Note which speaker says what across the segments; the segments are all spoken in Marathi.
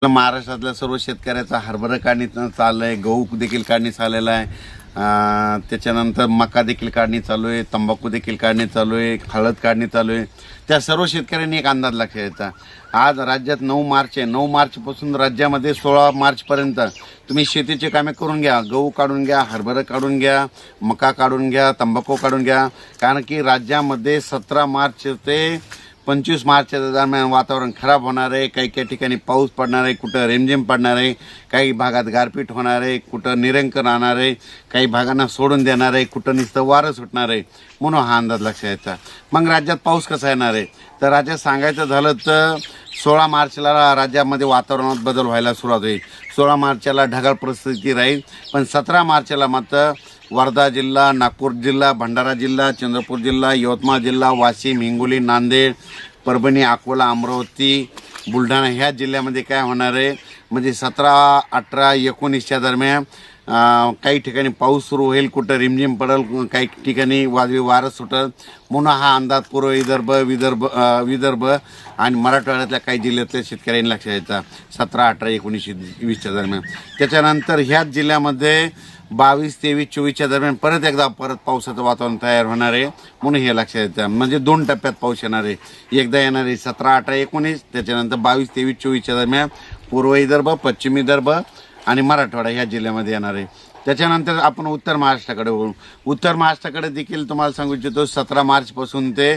Speaker 1: महाराष्ट्रातल्या सर्व शेतकऱ्याचा हरभरा काढणी चालू आहे, गहू देखील काढणी चाललेला आहे, त्याच्यानंतर मका देखील काढणी चालू आहे, तंबाखू देखील काढणी चालू आहे, हळद काढणी चालू आहे। त्या सर्व शेतकऱ्यांनी एक अंदाज लक्षात घ्यायचा। आज राज्यात 9 मार्च आहे, 9 मार्चपासून राज्यामध्ये 16 मार्चपर्यंत तुम्ही शेतीचे कामे करून घ्या, गहू काढून घ्या, हरभरा काढून घ्या, मका काढून घ्या, तंबाखू काढून घ्या, कारण की राज्यामध्ये 17 मार्च ते 25 मार्चच्या दरम्यान वातावरण खराब होणार आहे। काही काही ठिकाणी पाऊस पडणार आहे, कुठं रिमझिम पडणार आहे, काही भागात गारपीट होणार आहे, कुठं निरंक राहणार आहे, काही भागांना सोडून देणार आहे, कुठं नुसतं वारं सुटणार आहे, म्हणून हा अंदाज लक्षात घ्यायचा। मग राज्यात पाऊस कसा येणार आहे तर राज्यात सांगायचं झालं तर 16 मार्चला राज्यामध्ये वातावरणात बदल व्हायला सुरुवात होईल। 16 मार्चला ढगाळ परिस्थिती राहील, पण 17 मार्चला मात्र वर्धा जिल्हा, नागपूर जिल्हा, भंडारा जिल्हा, चंद्रपूर जिल्हा, यवतमाळ जिल्हा, वाशिम, हिंगोली, नांदेड, परभणी, अकोला, अमरावती, बुलढाणा ह्या जिल्ह्यामध्ये काय होणार आहे म्हणजे 17, 18, 19च्या दरम्यान काही ठिकाणी पाऊस सुरू होईल, कुठं रिमझिम पडेल, काही ठिकाणी वादळी वारं सुटेल, म्हणून हा अंदाज पूर्व विदर्भ आणि मराठवाड्यातल्या काही जिल्ह्यातल्या शेतकऱ्यांनी लक्षात घ्यायचा 17, 18, 19, 20च्या दरम्यान। त्याच्यानंतर ह्याच जिल्ह्यामध्ये 22, 23, 24च्या दरम्यान परत पावसाचं वातावरण तयार होणार आहे, म्हणून हे लक्षात येतं। म्हणजे 2 टप्प्यात पाऊस येणार आहे, एकदा येणार आहे 17, 18, 19, त्याच्यानंतर 22, 23, 24च्या दरम्यान पूर्व विदर्भ, पश्चिम विदर्भ आणि मराठवाडा ह्या जिल्ह्यामध्ये येणार आहे। त्याच्यानंतर आपण उत्तर महाराष्ट्राकडे वळू। उत्तर महाराष्ट्राकडे देखील तुम्हाला सांगू इच्छितो 17 मार्चपासून ते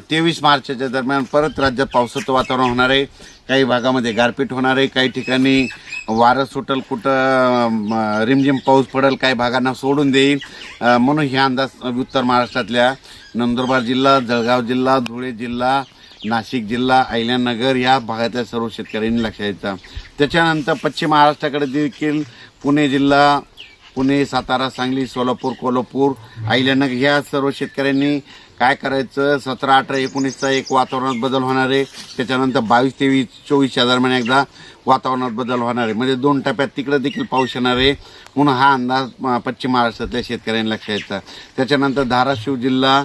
Speaker 1: 23 मार्चच्या दरम्यान परत राज्यात पावसाचं वातावरण होणार आहे, काही भागामध्ये गारपीट होणार आहे, काही ठिकाणी वारं सुटेल, कुठं रिमझिम पाऊस पडेल, काही भागांना सोडून देईल, म्हणून हे अंदाज उत्तर महाराष्ट्रातल्या नंदुरबार जिल्हा, जळगाव जिल्हा, धुळे जिल्हा, नाशिक जिल्हा, अहिल्यानगर या भागातल्या सर्व शेतकऱ्यांनी लक्षात घ्यायचा। त्याच्यानंतर पश्चिम महाराष्ट्राकडे देखील पुणे जिल्हा, पुणे, सातारा, सांगली, सोलापूर, कोल्हापूर, अहिल्यानगर ह्या सर्व शेतकऱ्यांनी काय करायचं 17, 18, 19चा एक वातावरणात बदल होणार आहे, त्याच्यानंतर 22, 23, 24च्या दरम्यान एकदा वातावरणात बदल होणार आहे, म्हणजे 2 टप्प्यात तिकडे देखील पाऊस येणार आहे, म्हणून हा अंदाज पश्चिम महाराष्ट्रातल्या शेतकऱ्यांनी लक्षात घ्यायचा। त्याच्यानंतर धाराशिव जिल्हा,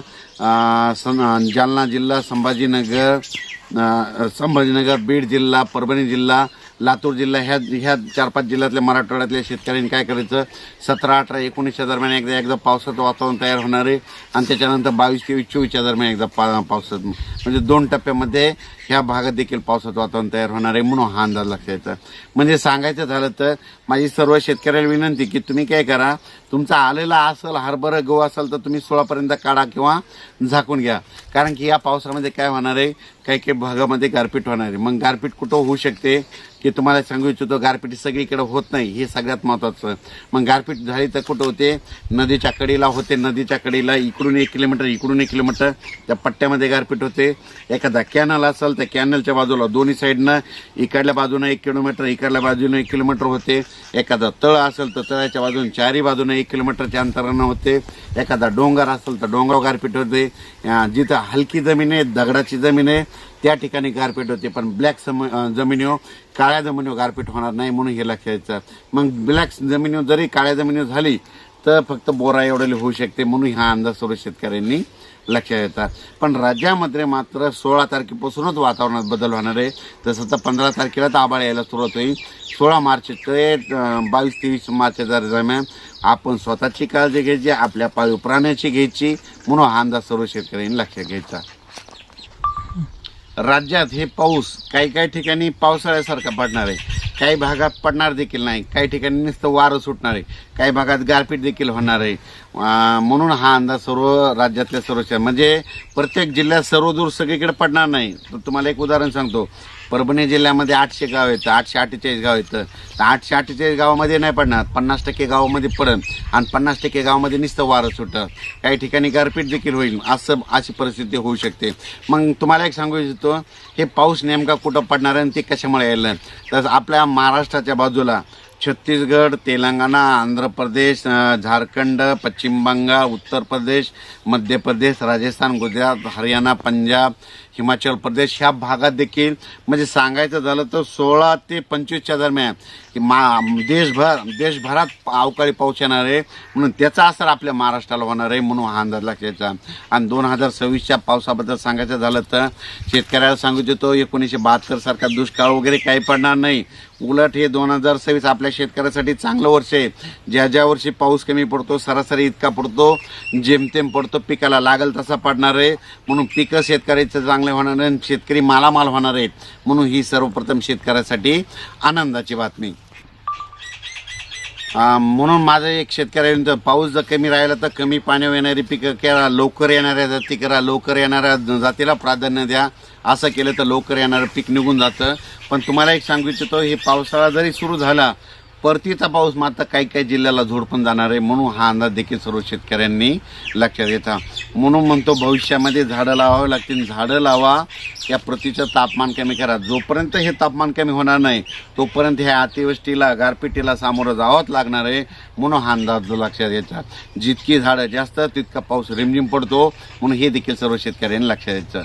Speaker 1: जालना जिल्हा, संभाजीनगर, बीड जिल्हा, परभणी जिल्हा, लातूर जिल्हा ह्या 4-5 जिल्ह्यातल्या मराठवाड्यातल्या शेतकऱ्यांनी काय करायचं 17, 18, 19च्या दरम्यान एकदा पावसाचं वातावरण तयार होणार आहे, आणि त्याच्यानंतर 22, 23, 24च्या दरम्यान एकदा पावसाचं म्हणजे 2 टप्प्यामध्ये ह्या भागात देखील पावसाचं वातावरण तयार होणार आहे, म्हणून हा अंदाज लक्षात घ्यायचा। म्हणजे सांगायचं झालं तर माझी सर्व शेतकऱ्याला विनंती की तुम्ही काय करा, तुमचा आलेला असेल हरभरा गहू असेल तर तुम्ही 16पर्यंत काढा किंवा झाकून घ्या, कारण की या पावसामध्ये काय होणार आहे काही काही भागामध्ये गारपीट होणार आहे। मग गारपीट कुठं होऊ शकते की तुम्हाला सांगू इच्छितो, गारपीट सगळीकडे होत नाही, हे सगळ्यात महत्त्वाचं। मग गारपीट झाली तर कुठं होते, नदीच्या कडेला होते, नदीच्या कडेला इकडून 1 किलोमीटर इकडून 1 किलोमीटर त्या पट्ट्यामध्ये गारपीट होते। एखादा कॅनल असेल तर कॅनलच्या बाजूला दोन्ही साईडनं इकडल्या बाजूनं 1 किलोमीटर इकडल्या बाजूनं 1 किलोमीटर होते, एखादा तळ असेल तर तळाच्या बाजून 4ही बाजूनं 1 किलोमीटरच्या अंतरानं होते, एखादा डोंगर असेल तर डोंगरावर गारपीट होते, जिथं हलकी जमीन आहे दगडाची जमीन आहे त्या ठिकाणी गारपीट होते, पण ब्लॅक जमिनीवर काळ्या जमिनीवर गारपीट होणार नाही, म्हणून हे लक्षात घ्यायचं। मग ब्लॅक जमिनीवर जरी काळ्या जमिनीवर झाली तर फक्त बोरा एवढे होऊ शकते, म्हणून हा अंदाज सर्व शेतकऱ्यांनी लक्षात घ्यायचा। पण राज्यामध्ये मात्र 16 तारखेपासूनच वातावरणात बदल होणार आहे, तसं तर 15 तारखेला तर आभाळ यायला सुरुवात होईल। 16 मार्च ते 22, 23 मार्चच्या दरम्यान आपण स्वतःची काळजी घ्यायची, आपल्या पाळीव प्राण्याची घ्यायची, म्हणून हा अंदाज सर्व शेतकऱ्यांनी लक्षात घ्यायचा। राज्यात हे पाऊस काही ठिकाणी पावसाळ्यासारखा पडणार आहे, काही भागात पडणार देखील नाही, काही ठिकाणी नुसतं वारं सुटणार आहे, काही भागात गारपीट देखील होणार आहे, म्हणून हा अंदाज सर्व राज्यातल्या सर्व म्हणजे प्रत्येक जिल्ह्यात सर्वदूर सगळीकडे पडणार नाही। तर तुम्हाला एक उदाहरण सांगतो, परभणी जिल्ह्यामध्ये 800 गाव येतं, 848 गाव येतं, तर 848 गावामध्ये नाही पडणार, 50% गावामध्ये पडेल आणि 50% गावामध्ये नुसतं वारं सुटतं, काही ठिकाणी गारपीट देखील होईल, अशी परिस्थिती होऊ शकते। मग तुम्हाला एक सांगू इच्छितो हे पाऊस नेमका कुठं पडणार आहे आणि ते कशामुळे यायला, तर आपल्या महाराष्ट्राच्या बाजूला छत्तीसगड, तेलंगणा, आंध्र प्रदेश, झारखंड, पश्चिम बंगाल, उत्तर प्रदेश, मध्य प्रदेश, राजस्थान, गुजरात, हरियाणा, पंजाब, हिमाचल प्रदेश ह्या भागात देखील म्हणजे सांगायचं झालं तर 16 ते 25च्या दरम्यान की देशभरात अवकाळी पाऊस येणार आहे, म्हणून त्याचा असर आपल्या महाराष्ट्राला होणार आहे, म्हणून हा अंदाज लक्षात घ्यायचा. आणि 2026च्या पावसाबद्दल सांगायचं झालं तर शेतकऱ्याला सांगू देतो 1972 सारखा दुष्काळ वगैरे काही पडणार नाही. उलट हे 2026 आपल्या शेतकऱ्यासाठी चांगलं वर्ष आहे. ज्या वर्षी पाऊस कमी पडतो, सरासरी इतका पडतो, जेमतेम पडतो, पिकाला लागल तसा पडणार आहे, म्हणून पिकं शेतकऱ्याचं चांगले होणार आहे, शेतकरी मालामाल होणार आहेत, म्हणून ही सर्वप्रथम शेतकऱ्यासाठी आनंदाची बातमी. म्हणून माझं एक शेतकऱ्यांचं पाऊस जर कमी राहिला तर कमी पाण्यावर येणारी पिकं करा, लवकर येणाऱ्या जाती करा, लवकर येणाऱ्या जातीला प्राधान्य द्या. असं केलं तर लवकर येणारं पीक निघून जातं. पण तुम्हाला एक सांगू इच्छितो, हे पावसाळा जरी सुरू झाला, परतीचा पाऊस मात्र काही जिल्ह्याला झोडपून जाणार आहे, म्हणून हा अंदाज देखील सर्व शेतकऱ्यांनी लक्षात घ्यायचा. म्हणून म्हणतो भविष्यामध्ये झाडं लावावी लागतील, झाडं लावा, या पृथ्वीचं तापमान कमी करा. जोपर्यंत हे तापमान कमी होणार नाही तोपर्यंत ह्या अतिवृष्टीला, गारपिटीला सामोरं जावंच लागणार आहे, म्हणून हा अंदाज जो लक्षात घ्यायचा. जितकी झाडं जास्त तितका पाऊस रिमझिम पडतो, म्हणून हे देखील सर्व शेतकऱ्यांनी लक्षात घ्यायचं.